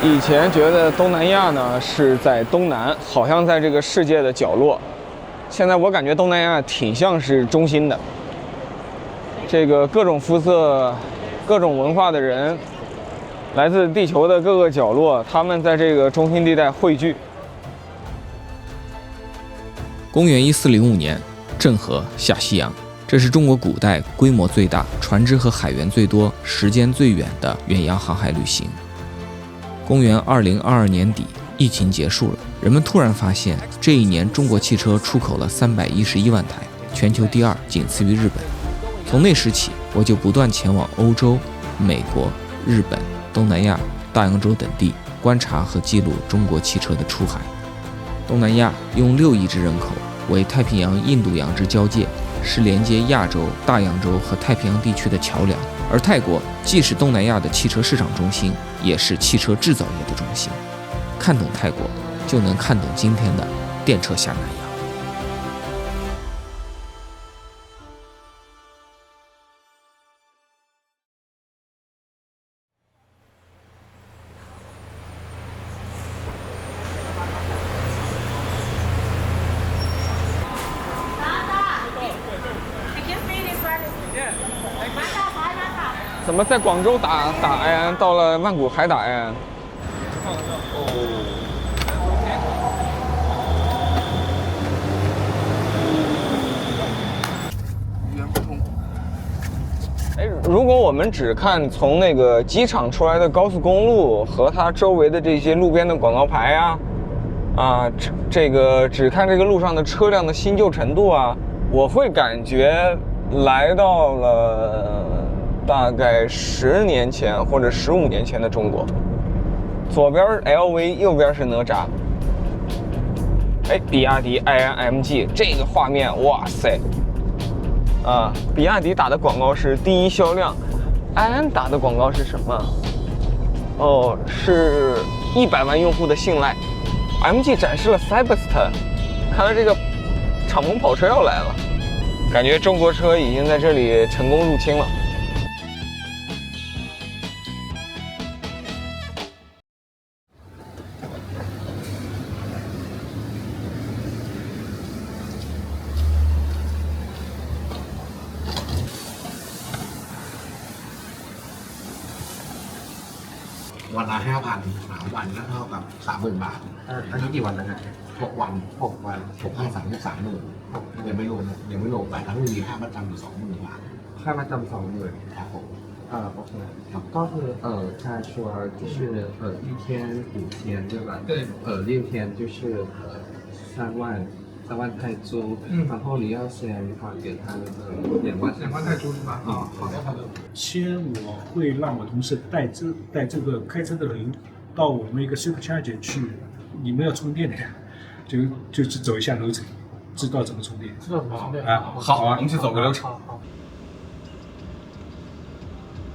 以前觉得东南亚呢是在东南，好像在这个世界的角落。现在我感觉东南亚挺像是中心的。这个各种肤色、各种文化的人，来自地球的各个角落，他们在这个中心地带汇聚。公元1405年，郑和下西洋，这是中国古代规模最大、船只和海员最多、时间最远的远洋航海旅行。公元2022年底，疫情结束了，人们突然发现，这一年中国汽车出口了311万台，全球第2，仅次于日本。从那时起，我就不断前往欧洲、美国、日本、东南亚、大洋洲等地，观察和记录中国汽车的出海。东南亚用6亿只人口为太平洋印度洋之交界，是连接亚洲、大洋洲和太平洋地区的桥梁。而泰国既是东南亚的汽车市场中心，也是汽车制造业的中心。看懂泰国，就能看懂今天的电车下南洋。怎么在广州打埃安，到了曼谷还打埃安？语言不通。哎，如果我们只看从那个机场出来的高速公路和它周围的这些路边的广告牌这个只看这个路上的车辆的新旧程度啊，我会感觉来到了大概10年前或者15年前的中国。左边 LV， 右边是哪吒。哎，比亚迪埃安 MG 这个画面，哇塞！比亚迪打的广告是第一销量，埃安打的广告是什么？哦，是100万用户的信赖。MG 展示了 Cyberster， 看来这个敞篷跑车要来了，感觉中国车已经在这里成功入侵了。วันละ5,000 3 วันก็เท่ากับ 30,000 บาทอันนี้กี่วันแล้วนะ6 วัน6 5 3 30,000ยังไม่รวมไปทั้งมีค่ามัดจำอยู่ 20,000 บาทค่ามาจำ20,000ครับผมOK ก็คือ他说就是一天5天对吧对6天就是3万泰铢，然后你要先还给他那个2万泰铢是吧？好的。先我会让我同事带这个开车的人到我们一个 Supercharger 去，你们要充电的，就是走一下流程，知道怎么充電。知道怎么充电好啊，我们去走个流程。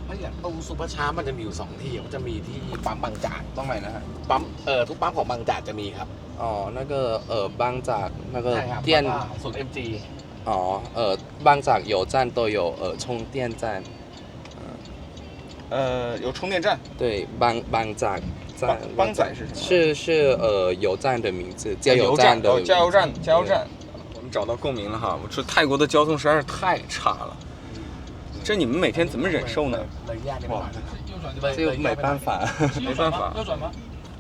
ถ้าอย่างตู้ซูเปอร์ชาร์จมันจะมีอยู่2ที่มันจะมีที่ปั๊มบางจากต้องไหนนะฮะปั๊มทุกปั๊มของบางจากจะมีครับ那个邦จาก那个店ศูนย์ MG 邦จาก有站都有充电站有充电站。对，邦จาก邦仔是什么？是油站的名字，加油站的加油站。我们找到共鸣了哈！我说泰国的交通实在是太差了，这你们每天怎么忍受呢？哇，这个没办法，没办法。要转吗？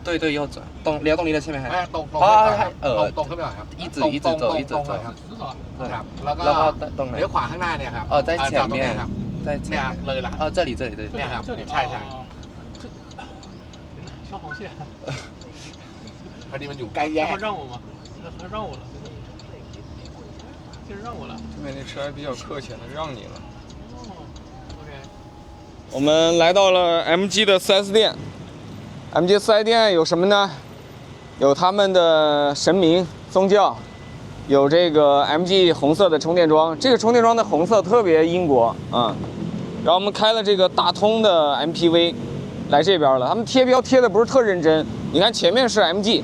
对，右转，聊动力的前面还ตรงขึ้นไปหน่อยครับ一直走，一直走。ครับแล้วก็เลี้ยวขวาข้างหน้าเนี่ยครับ在前面在เนี่ยเลยล่ะ这里เนี่ยครับใช่消防线。พอดีมันอยู่ใกล้แยก他让我吗？他让我了，竟然让我了。对面那车还比较客气了，让你了。OK。我们来到了 MG 的4S店。MG 4S店有什么呢？有他们的神明宗教，有这个 MG 红色的充电桩，这个充电桩的红色特别英国啊。然后我们开了这个大通的 MPV 来这边了，他们贴标贴的不是特认真，你看前面是 MG，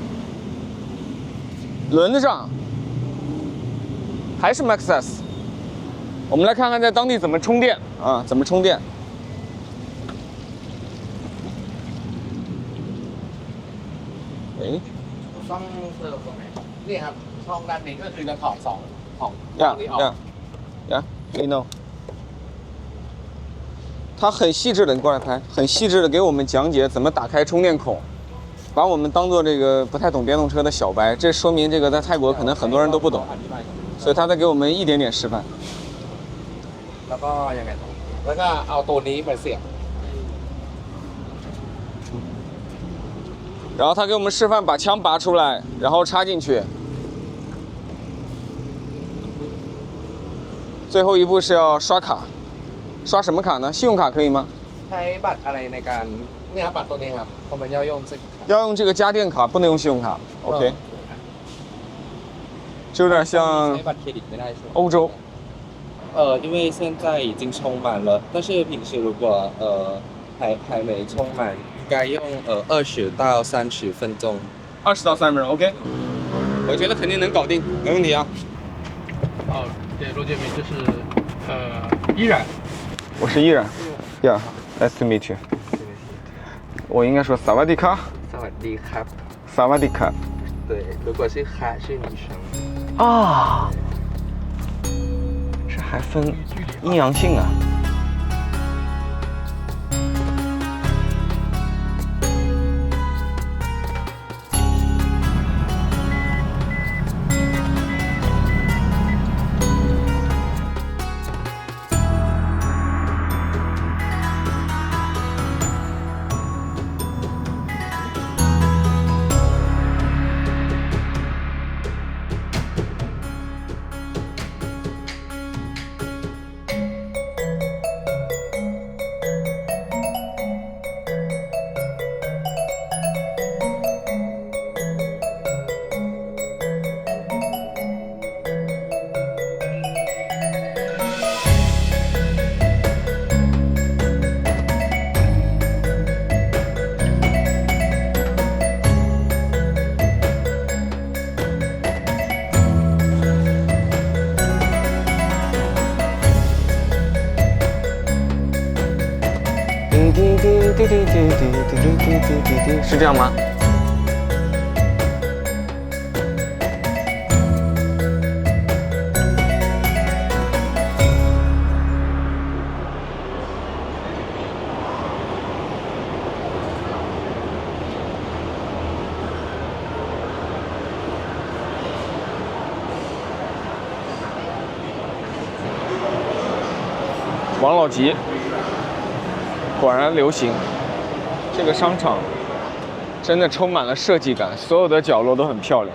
轮子上还是 Maxus。我们来看看在当地怎么充电啊？怎么充电？ ต้องเสิร์ฟตรงไหนนี่ครับช่องด้านนี้ก็คือจะถอดสองของ Yeah, นี้ออก yeah, yeah. You know. 他很细致的，你过来拍，很细致的给我们讲解怎么打开充电孔，把我们当做这个不太懂电动车的小白，这说明这个在泰国可能很多人都不懂，所以他在给我们一点点示范。 แล้วก็ยังไงต่อแล้วก็เอาตัวนี้ไปเสียบ 然后他给我们示范把枪拔出来，然后插进去。最后一步是要刷卡，刷什么卡呢？信用卡可以吗？ ใช้บัตรอะไรในการเนี่ยครับบัตรตัวนี้ครับ我们要用这个要用这个家电卡，不能用信用卡。OK，就有点像 ใช้บัตรเครดิตไม่ได้ใช่ไหม 欧洲。因为现在已经充满了，但是平时如果还没充满，应该用20到30分钟。 20到30分钟，OK。我觉得肯定能搞定，没问题啊。哦，对，罗杰明就是依然。我是依然。Yeah，nice to meet you。我应该说萨瓦迪卡。 สวัสดีครับ 萨瓦迪卡。对，如果是哈是女生。啊，这还分阴阳性啊。是这样吗？王老吉，果然流行。这个商场真的充满了设计感，所有的角落都很漂亮，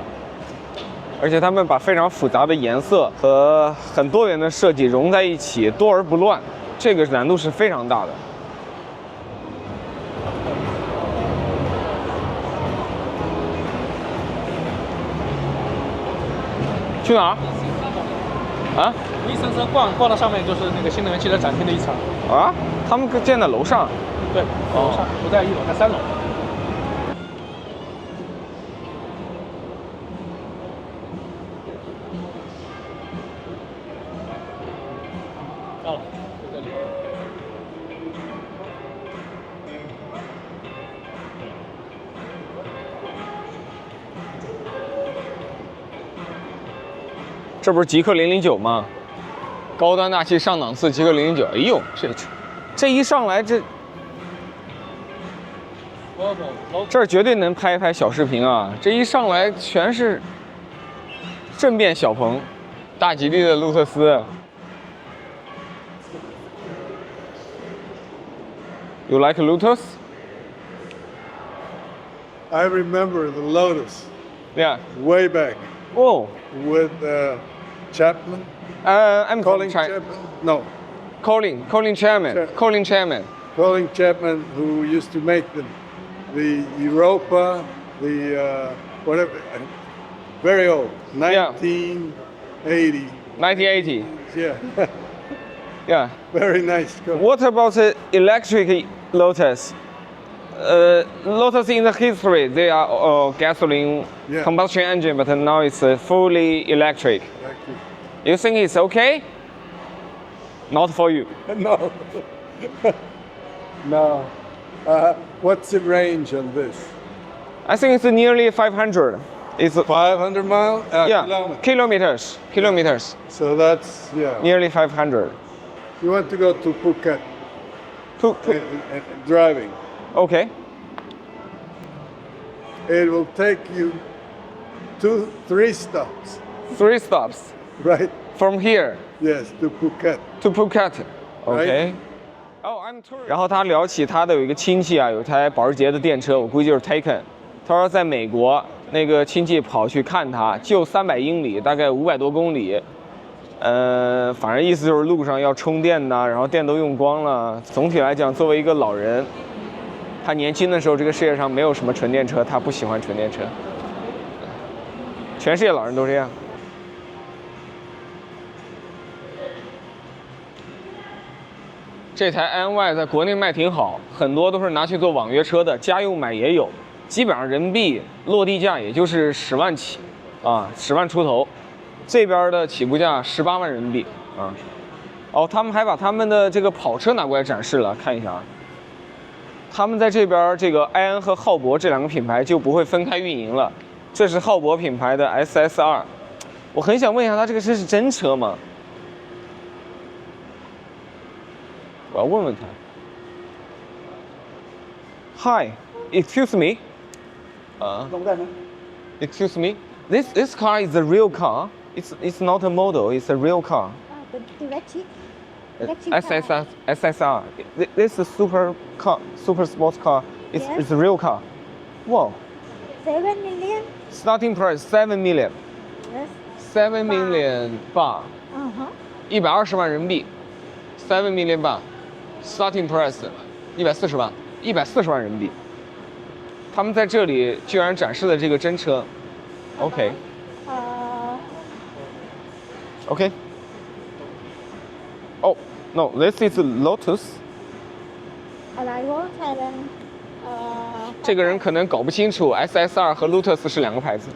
而且他们把非常复杂的颜色和很多元的设计融在一起，多而不乱，这个难度是非常大的。去哪儿？啊？一层层逛到上面就是那个新能源汽车展厅的一层。啊？他们建在楼上。 对，楼上不在1楼，在3楼。到了，就这里。这不是极氪009吗？高端大气上档次极氪009，哎呦，这一上来这儿绝对能拍一拍小视频啊！这一上来全是正面小鹏，大吉利的路特斯。You like Lotus? I remember the Lotus Yeah. way back Oh. with Chapman, I'm Colin Chapman. Chapman. No, Colin Chapman. Colin Chapman. Colin Chapman, who used to make the Europa, the whatever, very old, Yeah. 1980. 1980. Yeah, Yeah. very nice car. What about the electric Lotus? Lotus in the history, they are gasoline Yeah. combustion engine, but now it's fully electric. You think it's okay? Not for you. No, no. What's the range on this? I think it's nearly 500. It's 500 mile? yeah, Kilometers. kilometers. So that's, yeah. Nearly 500. You want to go to Phuket Phuket. and driving. Okay. It will take you 3 stops, 3 stops right? from here Yes, to Phuket. to Phuket. Okay. 然后他聊起他的有一个亲戚啊，有台保时捷的电车，我估计就是 Taycan。他说在美国那个亲戚跑去看他，就300英里，大概500多公里。反正意思就是路上要充电呐，然后电都用光了。总体来讲，作为一个老人，他年轻的时候，这个世界上没有什么纯电车，他不喜欢纯电车。全世界老人都这样。这台 INY 在国内卖挺好，很多都是拿去做网约车的，家用买也有。基本上人民币落地价也就是10万起，啊，10万出头。这边的起步价18万人民币啊。哦，他们还把他们的这个跑车拿过来展示了，看一下啊。他们在这边这个埃安和浩博这2个品牌就不会分开运营了。这是浩博品牌的 SSR， 我很想问一下，它这个车是真车吗？我要问问他。Hi, excuse me. Excuse me. This car is a real car. It's not a model. It's a real car. The electric. SSR. This is super car, super sports car. It's Yes. it's a real car. Wow. 7 million. Starting price 7 million. Yes. 7 million baht.120万人民币。7 million baht. Starting price 140万，140万人民币。他们在这里居然展示了这个真车。OK。OK。Oh no, this is Lotus。Arrival Thailand. 这个人可能搞不清楚 SSR 和 Lotus 是2个牌子。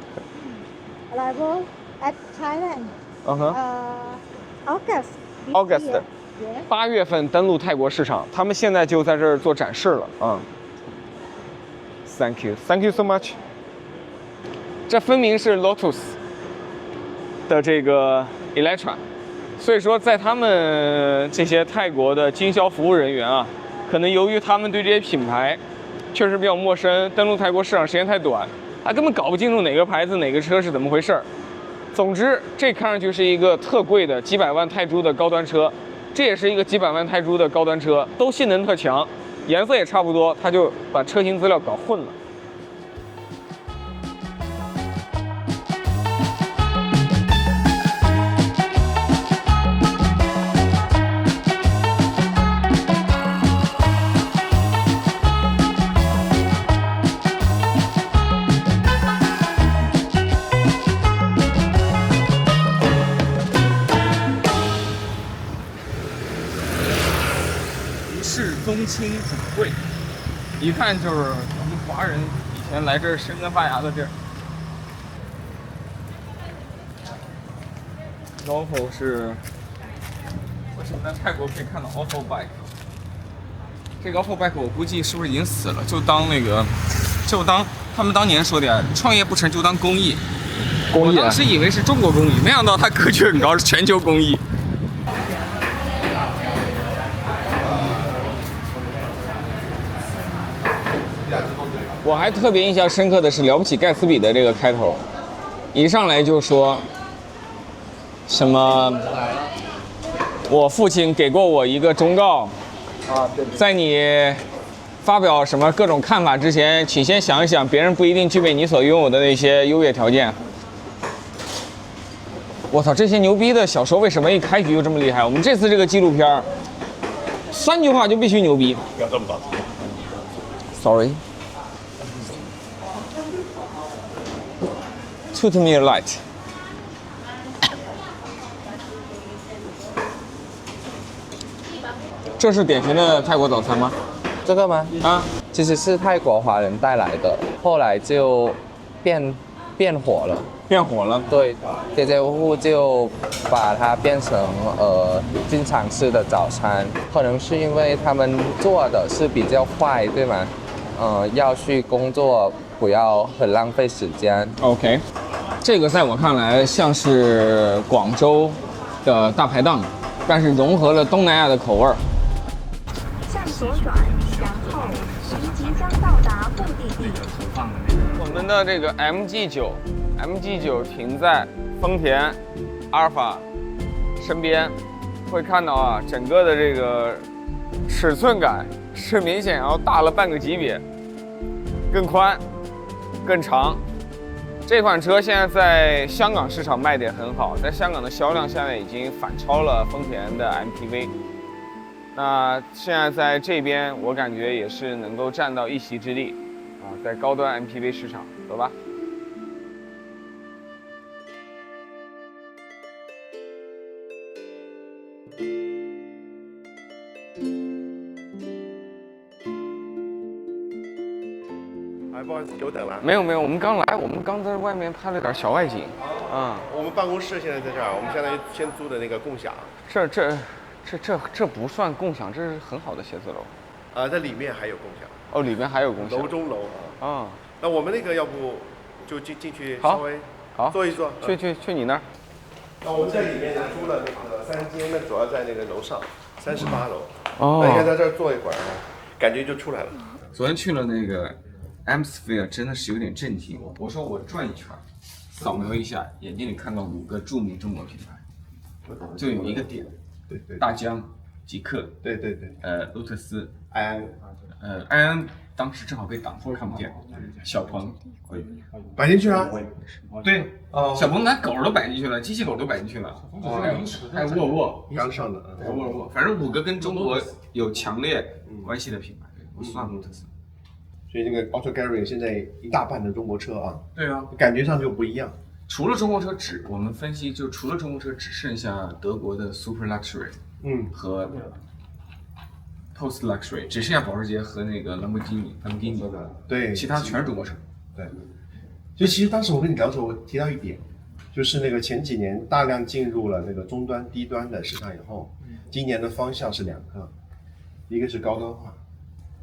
Arrival at Thailand. August. this August. year. Yes. 8月份登陆泰国市场，他们现在就在这儿做展示了啊。Thank you so much。这分明是 Lotus 的这个 Electra， 所以说在他们这些泰国的经销服务人员啊，可能由于他们对这些品牌确实比较陌生，登陆泰国市场时间太短，他根本搞不清楚哪个牌子哪个车是怎么回事儿。总之，这看上去是一个特贵的几百万泰铢的高端车。这也是一个几百万泰铢的高端车，都性能特强，颜色也差不多，他就把车型资料搞混了。市宗亲掌柜，一看就是咱们华人以前来这儿生根发芽的地儿。Ofo 是，为什么在泰国可以看到 Ofo Bike？ 这个 Ofo Bike 我估计是不是已经死了？就当他们当年说的呀，创业不成就当公益。我当时以为是中国公益，没想到它格局很高，是全球公益。我还特别印象深刻的是《了不起盖茨比》的这个开头，一上来就说什么我父亲给过我一个忠告，在你发表什么各种看法之前，请先想一想，别人不一定具备你所拥有的那些优越条件。我操，这些牛逼的小说为什么一开局就这么厉害？我们这次这个纪录片3句话就必须牛逼。不要这么大声。Sorry。Toot me a light。这是典型的泰国早餐吗？这个吗？啊，其实是泰国华人带来的，后来就变火了。变火了。对，家家户户就把它变成经常吃的早餐，可能是因为他们做的是比较快，对吗？要去工作不要很浪费时间。 OK， 这个在我看来像是广州的大排档，但是融合了东南亚的口味儿。向左转，然后您即将到达目的地。我们的这个 MG9 停在丰田阿尔法身边，会看到啊，整个的这个尺寸感是明显要大了半个级别，更宽、更长。这款车现在在香港市场卖得也很好，在香港的销量现在已经反超了丰田的 MPV。那现在在这边，我感觉也是能够占到一席之地啊，在高端 MPV 市场，走吧。不好意思，久等了。没有，我们刚来，我们刚在外面拍了点小外景。啊，我们办公室现在在这儿，我们相当于先租的那个共享。这不算共享，这是很好的写字楼。在里面还有共享。哦，里面还有共享。楼中楼啊。那我们那个要不就进去稍微坐一坐。去你那儿。那我们在里面租了那个3间，那主要在那个楼上38楼。哦。那应该在这儿坐一会儿，感觉就出来了。昨天去了那个 Amsphere， 真的是有点震惊。我说我转一圈，扫描一下，眼睛里看到5个著名中国品牌，就有一个点，对，大疆、极客，对，路特斯、安，安安当时正好被挡住看不见，小鹏，摆进去了。对，小鹏连狗都摆进去了，机器狗都摆进去了，还有沃尔沃，刚上的，沃尔沃，反正5个跟中国有强烈关系的品牌，我算路特斯。所以这个 Auto Gallery 现在一大半的中国车啊，对啊，感觉上就不一样。除了中国车我们分析就除了中国车只剩下德国的 Super Luxury， 和 Post Luxury， 只剩下保时捷和那个兰博基尼，对，其他全是中国车。对，所以其实当时我跟你聊的时候，我提到一点，就是那个前几年大量进入了那个中端、低端的市场以后，今年的方向是2个，一个是高端化。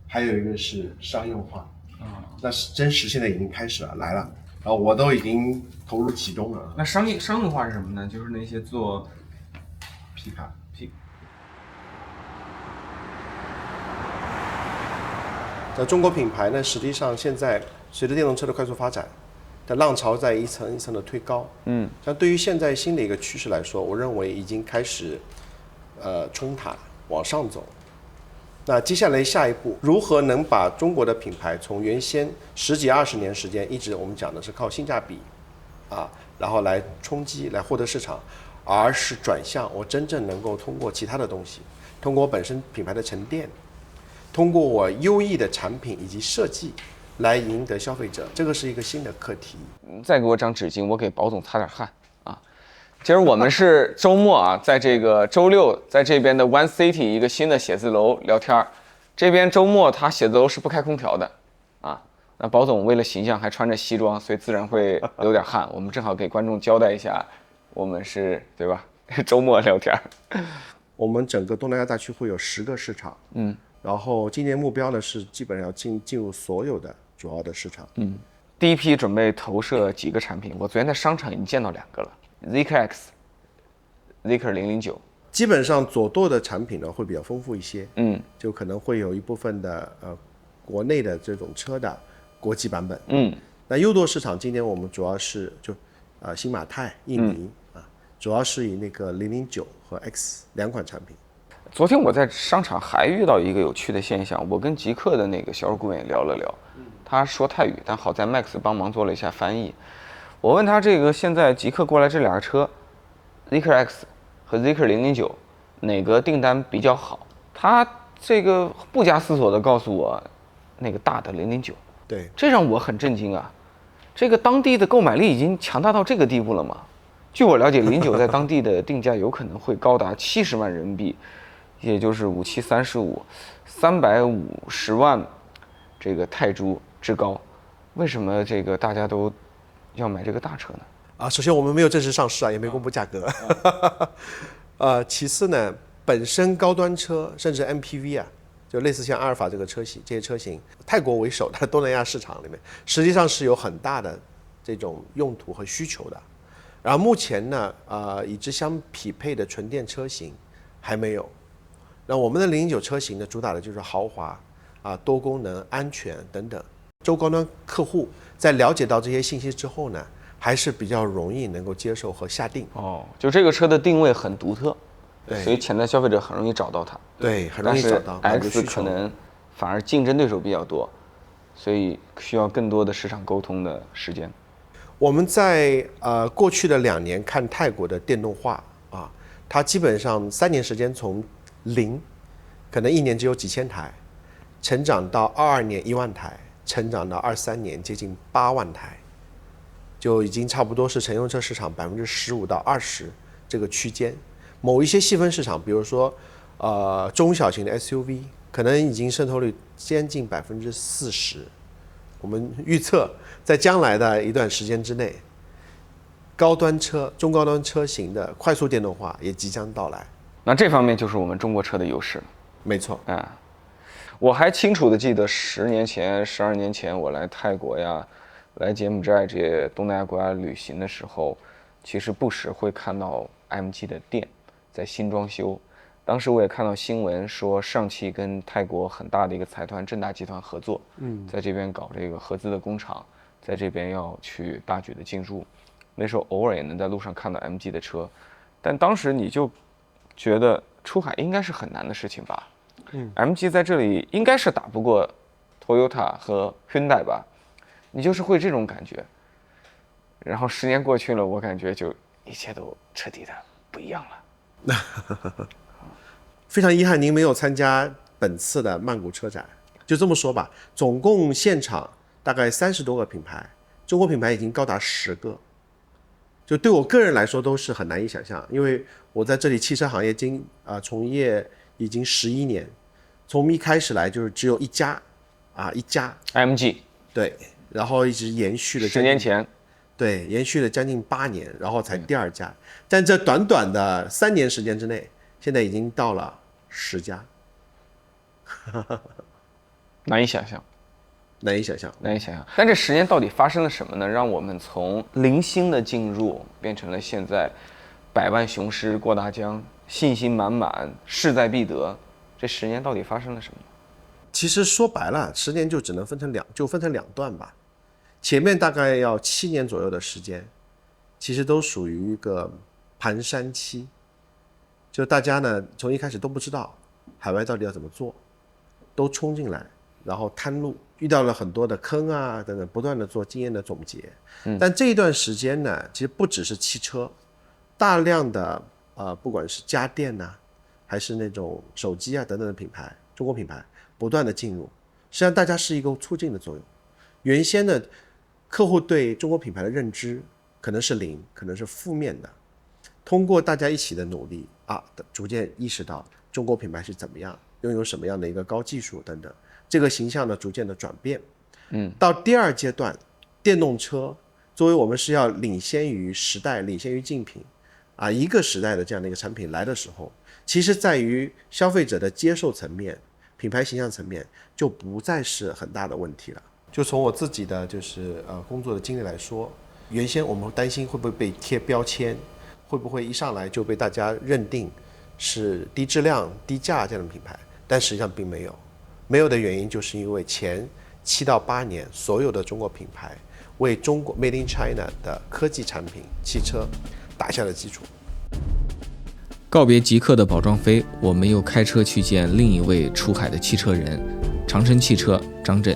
还有一个是商用化，那真实现在已经开始了，来了，然后我都已经投入其中了。那商用化是什么呢？就是那些做皮卡。那中国品牌呢，实际上现在随着电动车的快速发展，的浪潮在一层一层的推高。像对于现在新的一个趋势来说，我认为已经开始冲塔往上走。那接下来下一步，如何能把中国的品牌从原先10几20年时间，一直我们讲的是靠性价比，然后来冲击来获得市场，而是转向我真正能够通过其他的东西，通过我本身品牌的沉淀，通过我优异的产品以及设计，来赢得消费者，这个是一个新的课题。再给我张纸巾，我给保总擦点汗啊。今儿我们是周末啊，在这个周六，在这边的 One City 一个新的写字楼聊天。这边周末他写字楼是不开空调的啊。那保总为了形象还穿着西装，所以自然会流点汗。我们正好给观众交代一下，我们是对吧？周末聊天。我们整个东南亚大区会有10个市场，然后今年目标呢是基本上要进入所有的主要的市场，第一批准备投射几个产品，我昨天在商场已经见到2个了。Zeekr X、Zeekr 009，基本上左舵的产品呢会比较丰富一些，就可能会有一部分的国内的这种车的国际版本，那右舵市场今年我们主要是新马泰、印尼主要是以那个009和 X 2款产品。昨天我在商场还遇到一个有趣的现象，我跟极客的那个销售顾问也聊了聊，他说泰语，但好在 Max 帮忙做了一下翻译。我问他这个现在极客过来这2个车 ，Zeekr X 和 Zeekr 009哪个订单比较好？他这个不加思索的告诉我，那个大的009。对，这让我很震惊啊！这个当地的购买力已经强大到这个地步了吗？据我了解，09在当地的定价有可能会高达70万人民币，也就是5735，350万这个泰铢之高。为什么这个大家都要买这个大车呢？首先我们没有正式上市也没公布价格。其次呢，本身高端车甚至 MPV 就类似像阿尔法这个车型，这些车型，泰国为首的东南亚市场里面，实际上是有很大的这种用途和需求的。然后目前呢，与之相匹配的纯电车型还没有。那我们的009车型呢，主打的就是豪华多功能、安全等等。中高端客户在了解到这些信息之后呢，还是比较容易能够接受和下定。就这个车的定位很独特，对，所以潜在消费者很容易找到它。对，很容易找到。但是 X 可能反而竞争对手比较多，所以需要更多的市场沟通的时间。我们在过去的2年看泰国的电动化它基本上3年时间从0，可能1年只有几千台，成长到22年1万台，成长到23年接近8万台，就已经差不多是乘用车市场15%到20%这个区间。某一些细分市场，比如说中小型的 SUV， 可能已经渗透率接近40%。我们预测在将来的一段时间之内，高端车、中高端车型的快速电动化也即将到来。那这方面就是我们中国车的优势。没错。我还清楚的记得10年前、12年前我来泰国呀、来柬埔寨这些东南亚国家旅行的时候，其实不时会看到 MG 的店在新装修。当时我也看到新闻说，上汽跟泰国很大的一个财团正大集团合作，在这边搞这个合资的工厂，在这边要去大举的进入。那时候偶尔也能在路上看到 MG 的车，但当时你就觉得出海应该是很难的事情吧？MG 在这里应该是打不过 Toyota 和 Hyundai 吧？你就是会这种感觉。然后10年过去了，我感觉就一切都彻底的不一样了。非常遗憾您没有参加本次的曼谷车展。就这么说吧，总共现场大概30多个品牌，中国品牌已经高达10个。就对我个人来说都是很难以想象，因为我在这里汽车行业从业已经11年，从一开始来就是只有一家 MG， 对，然后一直延续了10年前，对，延续了将近8年，然后才第2家。但这短短的3年时间之内，现在已经到了10家，难以想象。难以想象。但这10年到底发生了什么呢？让我们从零星的进入变成了现在百万雄师过大江，信心满满，势在必得。这10年到底发生了什么？其实说白了，10年就只能分成2段吧。前面大概要7年左右的时间，其实都属于一个蹒跚期，就大家呢从一开始都不知道海外到底要怎么做，都冲进来，然后探路，遇到了很多的坑等等，不断的做经验的总结。但这一段时间呢，其实不只是汽车，大量的不管是家电还是那种手机等等的品牌，中国品牌不断的进入，实际上大家是一个促进的作用。原先的客户对中国品牌的认知可能是0，可能是负面的，通过大家一起的努力逐渐意识到中国品牌是怎么样，拥有什么样的一个高技术等等，这个形象呢逐渐的转变。到第2阶段，电动车作为我们是要领先于时代、领先于竞品一个时代的这样的一个产品来的时候，其实在于消费者的接受层面、品牌形象层面就不再是很大的问题了。就从我自己的工作的经历来说，原先我们担心会不会被贴标签，会不会一上来就被大家认定是低质量、低价这样的品牌，但实际上并没有。没有的原因就是因为前7到8年所有的中国品牌为中国 Made in China 的科技产品、汽车打下了基础。告别极客的宝壮飞，我们又开车去见另一位出海的汽车人，长城汽车张震。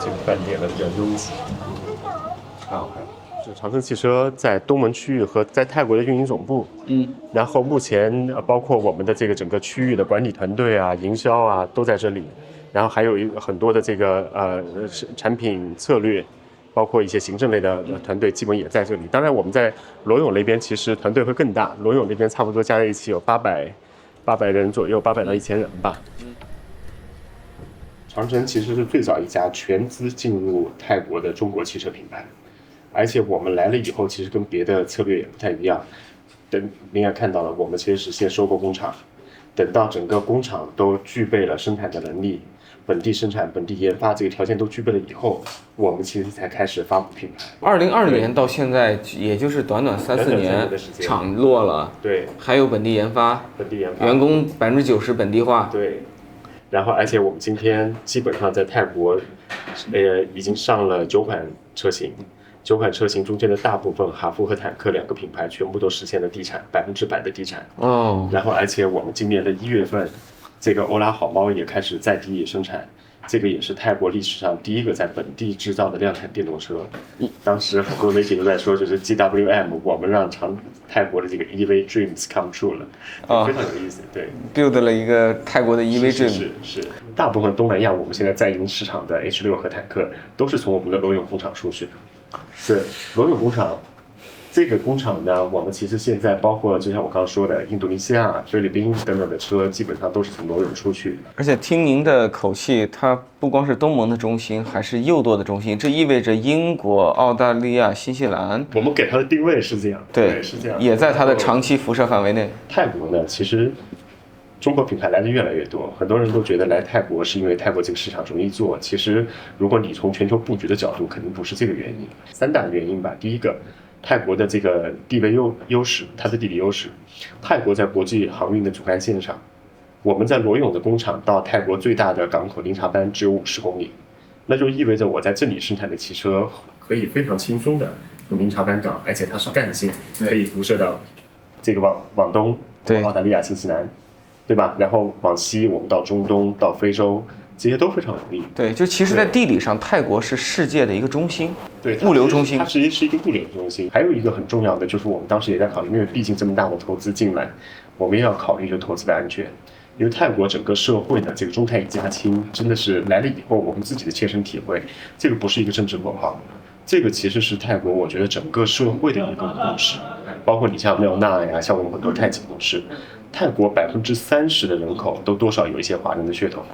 这个饭店呢比较拥挤。就长城汽车在东门区域和在泰国的运营总部，然后目前包括我们的这个整个区域的管理团队营销都在这里，然后还有很多的这个产品策略，包括一些行政类的团队基本也在这里。当然我们在罗永那边其实团队会更大，罗永那边差不多加在一起有800人左右，800到1000人吧。长城其实是最早一家全资进入泰国的中国汽车品牌，而且我们来了以后，其实跟别的策略也不太一样。等您也看到了，我们其实是先收购工厂，等到整个工厂都具备了生产的能力，本地生产、本地研发这个条件都具备了以后，我们其实才开始发布品牌。2020年到现在，也就是短短3-4年，厂落了，对，还有本地研发，员工90%本地化，对。然后，而且我们今天基本上在泰国，已经上了9款车型，9款车型中间的大部分哈弗和坦克2个品牌全部都实现了地产100%的地产。哦。然后，而且我们今年的1月份，这个欧拉好猫也开始在地生产，这个也是泰国历史上第一个在本地制造的量产电动车。当时很多媒体都在说，就是 GWM， 我们让泰国的这个 EV Dreams come true 了，非常有意思。对 ，build 了一个泰国的 EV Dream。是，大部分东南亚我们现在在营市场的 H6和坦克都是从我们的罗永工厂出去的。是罗永工厂。这个工厂呢，我们其实现在包括就像我刚刚说的，印度尼西亚、菲律宾等等的车，基本上都是从罗永出去。而且听您的口气，它不光是东盟的中心，还是右舵的中心，这意味着英国、澳大利亚、新西兰，我们给它的定位是这样，对，是这样，也在它的长期辐射范围内。泰国呢，其实中国品牌来的越来越多，很多人都觉得来泰国是因为泰国这个市场容易做。其实，如果你从全球布局的角度，肯定不是这个原因。3大原因吧，第一个。泰国的这个地位优势，它的地理优势。泰国在国际航运的主干线上，我们在罗永的工厂到泰国最大的港口临察班只有50公里，那就意味着我在这里生产的汽车可以非常轻松的从临察班港，而且它是干线，可以辐射到这个往东，澳大利亚、新西兰，对吧？然后往西，我们到中东、到非洲。这些都非常容易。对，就其实，在地理上，泰国是世界的一个中心，对，物流中心。它实际是一个物流中心。还有一个很重要的，就是我们当时也在考虑，因为毕竟这么大的投资进来，我们也要考虑就投资的安全。因为泰国整个社会的这个中泰一家亲，真的是来了以后，我们自己的切身体会，这个不是一个政治口号，这个其实是泰国我觉得整个社会的一个共识。包括你像妙娜呀，像我们很多泰籍同事，泰国30%的人口都多少有一些华人的血统。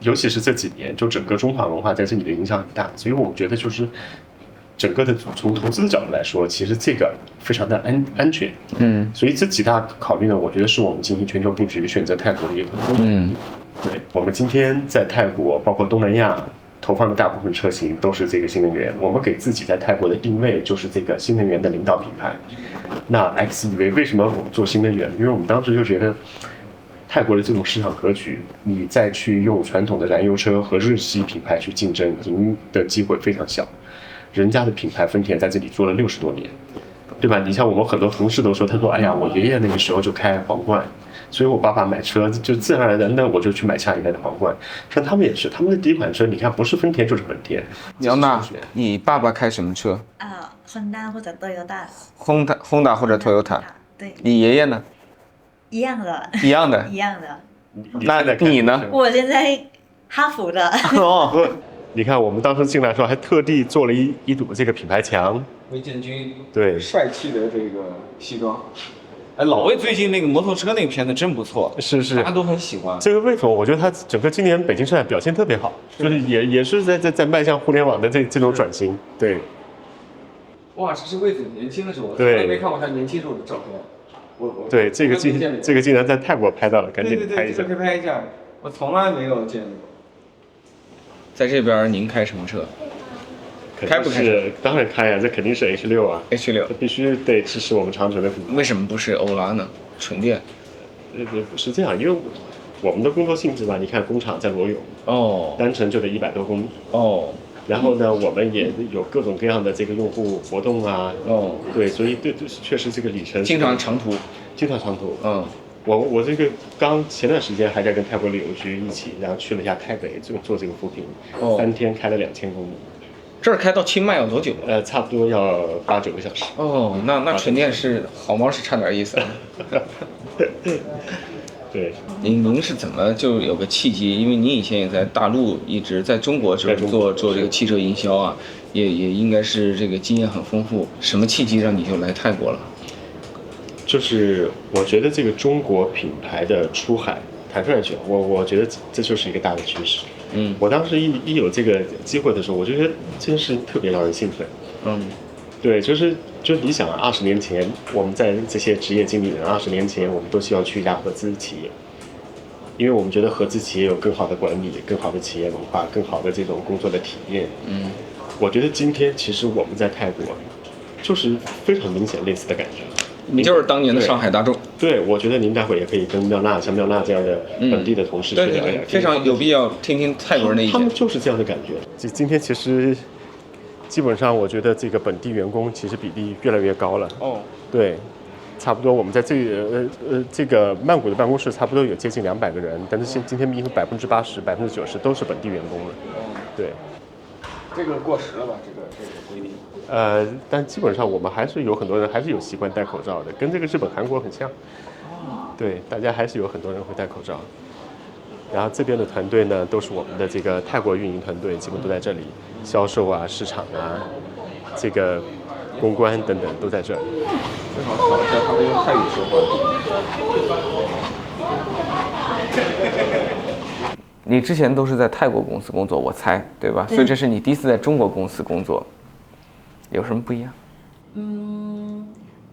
尤其是这几年，就整个中华文化在这里的影响很大，所以我们觉得就是整个的从投资的角度来说，其实这个非常的安全。所以这几大考虑呢，我觉得是我们进行全球布局选择泰国的一个对，我们今天在泰国，包括东南亚投放的大部分车型都是这个新能源，我们给自己在泰国的定位就是这个新能源的领导品牌。那 XEV 为什么我们做新能源？因为我们当时就觉得。泰国的这种市场格局，你再去用传统的燃油车和日系品牌去竞争，赢的机会非常小。人家的品牌丰田在这里做了60多年，对吧？你像我们很多同事都说，他说：“哎呀，我爷爷那个时候就开皇冠，所以我爸爸买车就自然而然的我就去买下一代的皇冠。”像他们也是，他们的第一款车，你看不是丰田就是本田。苗娜，你爸爸开什么车？Honda 或者 Toyota。Honda 或者 Toyota。对。你爷爷呢？一样的，一样的，一样的。那你呢？我现在哈佛的。哦，你看我们当时进来的时候，还特地做了一堵这个品牌墙。魏建军，对，帅气的这个西装。哎，老魏最近那个摩托车那个片子真不错，是，大家都很喜欢。这个魏总，我觉得他整个今年北京车展表现特别好，就是也是在迈向互联网的这种转型。对。哇，这是魏总年轻的时候，我从来没看过他年轻时候的照片。对，这个竟然在泰国拍到了，赶紧拍一下。可以拍一下，我从来没有见过。在这边您开什么车？开不开？当然开呀，这肯定是 H6 啊。H6，必须得支持我们长城的。为什么不是欧拉呢？纯电？是这样，因为我们的工作性质吧，你看工厂在罗永，单程就得100多公里。然后呢，我们也有各种各样的这个用户活动啊。对，所以对，确实这个里程经常长途。我这个前段时间还在跟泰国旅游局一起，然后去了一下台北，做这个扶贫，3天开了2000公里。这儿开到清迈要多久？差不多要8、9个小时。那纯电是好猫是差点意思啊。对，您是怎么就有个契机？因为您以前也在大陆一直在中国做这个汽车营销啊，也应该是这个经验很丰富。什么契机让你就来泰国了？就是我觉得这个中国品牌的出海，坦率说，我觉得这就是一个大的趋势。我当时一有这个机会的时候，我就觉得这件事情特别让人兴奋。对，就是你想，20年前我们在这些职业经理人，20年前我们都希望去一家合资企业，因为我们觉得合资企业有更好的管理、更好的企业文化、更好的这种工作的体验。我觉得今天其实我们在泰国，就是非常明显类似的感觉。你就是当年的上海大众。对，我觉得您待会也可以跟像妙娜这样的本地的同事去聊一聊，非常有必要听听泰国人的意见。他们就是这样的感觉。今天其实基本上，我觉得这个本地员工其实比例越来越高了。对，差不多我们在这个曼谷的办公室差不多有接近200个人，但是今天几乎80%、90%都是本地员工了。对。这个过时了吧？这个规定。但基本上我们还是有很多人还是有习惯戴口罩的，跟这个日本、韩国很像。对，大家还是有很多人会戴口罩。然后这边的团队呢，都是我们的这个泰国运营团队，基本都在这里，销售啊、市场啊、这个公关等等都在这里。正好考一下他们用泰语说话。你之前都是在泰国公司工作，我猜对吧？所以这是你第一次在中国公司工作，有什么不一样？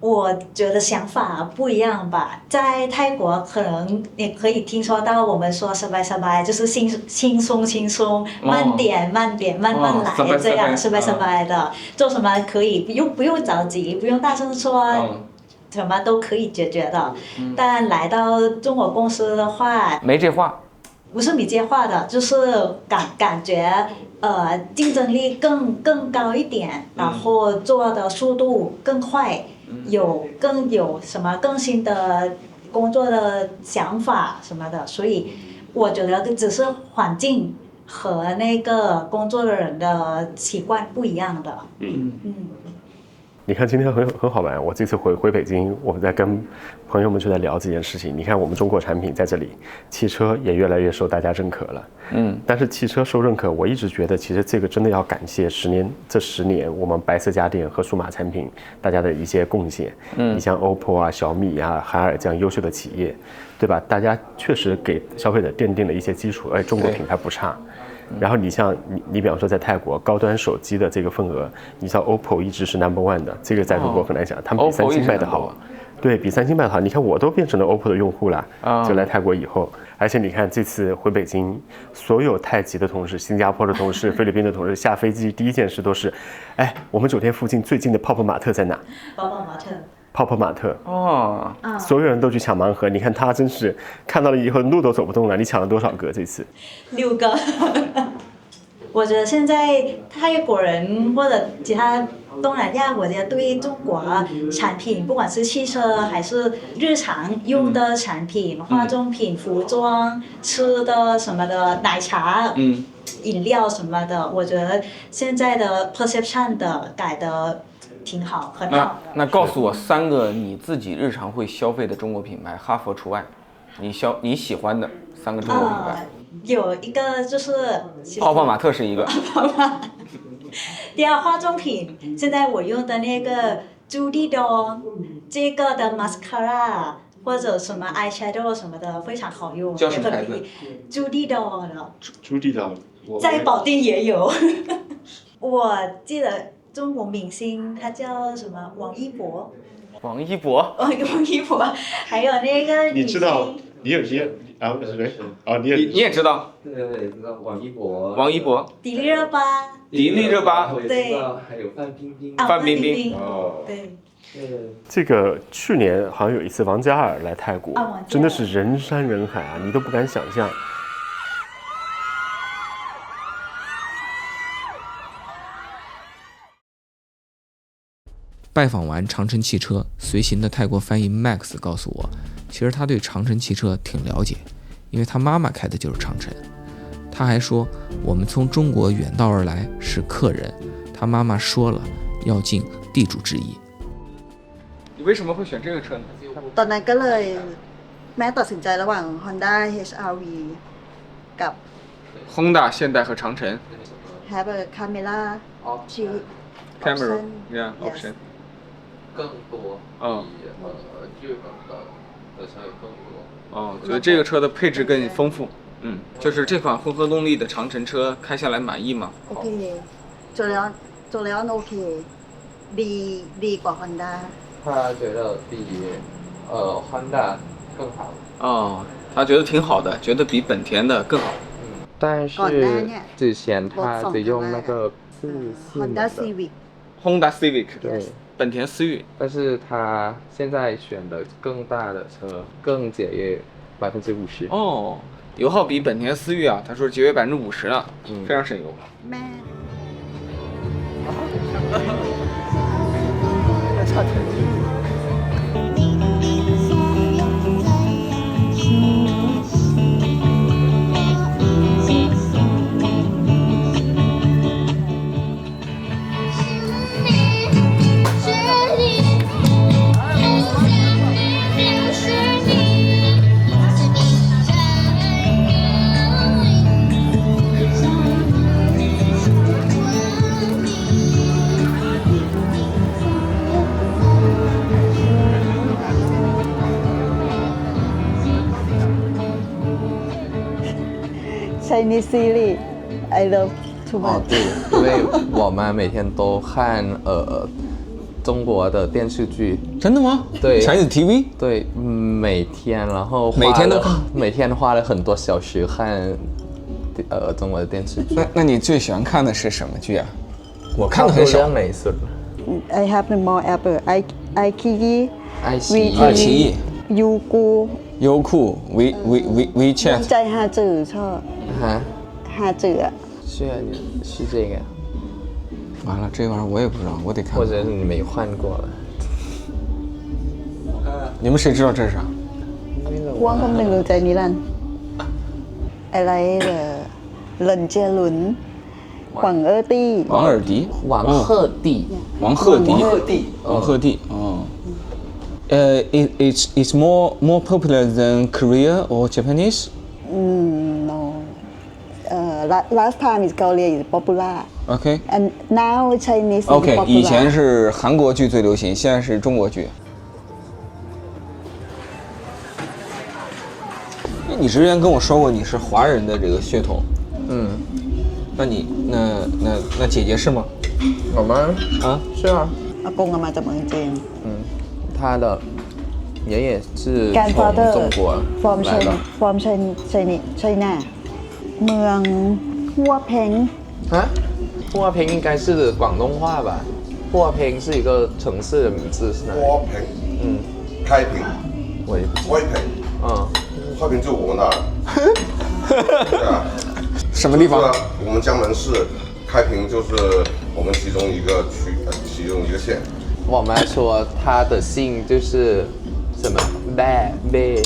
我觉得想法不一样吧。在泰国可能你可以听说到我们说สบายสบาย，就是轻松，慢点，慢慢来，这样สบาย的，做什么可以不用着急，不用大声说。什么都可以解决的，但来到中国公司的话，没这话。不是没接话的，就是感觉竞争力更高一点，然后做的速度更快，更有什么更新的工作的想法什么的，所以我觉得只是环境和那个工作的人的习惯不一样的。你看今天很好玩，我这次回北京，我们在跟朋友们就在聊这件事情。你看我们中国产品在这里，汽车也越来越受大家认可了。但是汽车受认可，我一直觉得其实这个真的要感谢这10年我们白色家电和数码产品大家的一些贡献。你像 OPPO 啊、小米啊、海尔这样优秀的企业，对吧？大家确实给消费者奠定了一些基础，而中国品牌不差。然后你像你比方说在泰国高端手机的这个份额，你像 OPPO 一直是 No.1 的，这个在中国很难想，他们比三星卖得好，对比三星卖得好。你看我都变成了 OPPO 的用户了，就来泰国以后，而且你看这次回北京，所有泰籍的同事、新加坡的同事、菲律宾的同事下飞机第一件事都是，我们酒店附近最近的泡泡玛特在哪？泡泡玛特所有人都去抢盲盒。你看他真是看到了以后路都走不动了。你抢了多少个这次？6个。我觉得现在泰国人或者其他东南亚国家对中国产品，不管是汽车还是日常用的产品、化妆品、服装、吃的什么的、奶茶、饮料什么的，我觉得现在的 perception 的改的挺好，很好。那告诉我3个你自己日常会消费的中国品牌，哈佛除外，你喜欢的3个中国品牌。有一个就是泡泡玛特是一个。第二化妆品，现在我用的那个 Judy Doll 这个的 mascara 或者什么 eyeshadow 什么的非常好用。叫什么牌子 ？Judy Doll 的。Judy Doll 在保定也有。我记得中国明星他叫什么？王一博。王一博。王一博，还有那个你知道？你也你也知道？对，知道王一博。王一博。迪丽热巴。迪丽热巴。对。还有范冰冰。范冰冰。对。这个去年好像有一次王嘉尔来泰国，真的是人山人海啊，你都不敢想象。拜访完长城汽车，随行的泰国翻译 Max 告诉我，其实他对长城汽车挺了解，因为他妈妈开的就是长城。他还说，我们从中国遠道而來是客人，他媽媽說了要盡地主之誼。你為什麼會選這個車呢？ตอนนั้นก็เลยแม่ตัดสินใจระหว่าง Honda HR-V กับ Honda 現代和長城 have a camera camera yeah option 更多比日本的车有更多。觉得这个车的配置更丰富。就是这款混合动力的长城车开下来满意吗？ โอเค做แล้วโอเคดีกว่า Honda 他觉得比Honda 更好。哦，他觉得挺好的，觉得比本田的更好。但是之前他只用那个Honda Civic Honda Civic 对，本田思域，但是他现在选的更大的车，更节约50%。哦，油耗比本田思域啊，他说节约50%了，非常省油。 แม่ Chinese series I love too 哦 much 对，因为我们每天都看中国的电视剧。真的吗？对 Chinese TV 对，每天，然后每天都看，每天花了很多小时看中国的电视剧。那你最喜欢看的是什么剧啊？我看的很少。美食。I have the more apple I Kiki 爱奇艺 VTV 优酷优酷 WeChat ใจฮาจือชอบฮาจือ是这个。完了，这玩意儿我也不知道，我得看。或者你没换过了。你们谁知道这是啥？ ว่างคำหนึ่งรู้ใจนิรันดร์อะไรเหลินเจียหลุนหวังเออตี้ 王尔迪，王鹤棣，王鹤棣，王鹤棣，哦。It's more popular than Korea or Japanese? no last time is Korea is popular Okay. and now Chinese is OK， popular 以前是韩国剧最流行，现在是中国剧。你之前跟我说过你是华人的这个血统，那你那姐姐是吗？我们啊，是啊。อากงมาจากเมืองจีน他的爷爷是 grandfather 从中国 from 来的。 China เมืองฮั่วเพ้ง啊，霍平应该是广东话吧？霍平是一个城市的名字，是哪里？霍平，开平，我也不知道。开平，开平就我们那儿。对啊。什么地方？我们江门市，开平就是我们其中一个区，其中一个县。我们说他的姓就是什么？贝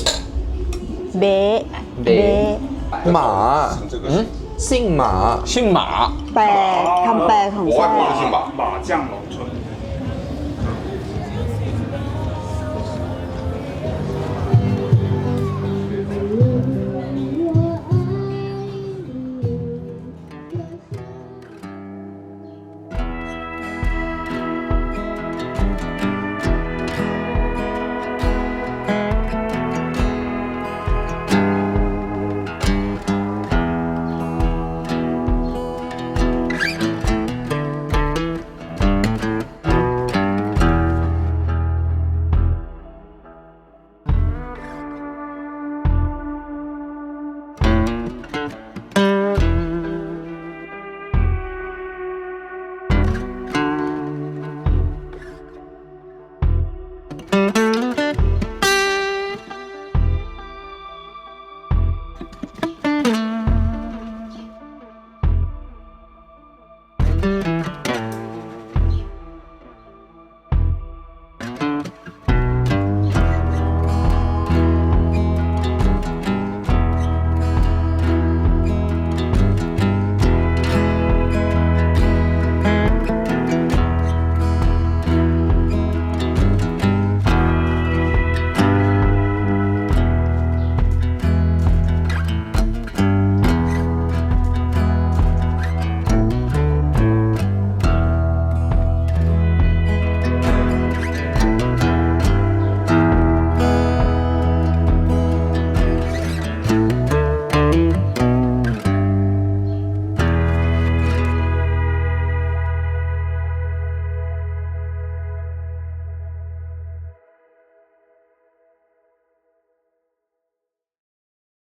马，姓马，姓马。แปลคำแปลของ 我外婆是姓马，马将龙村。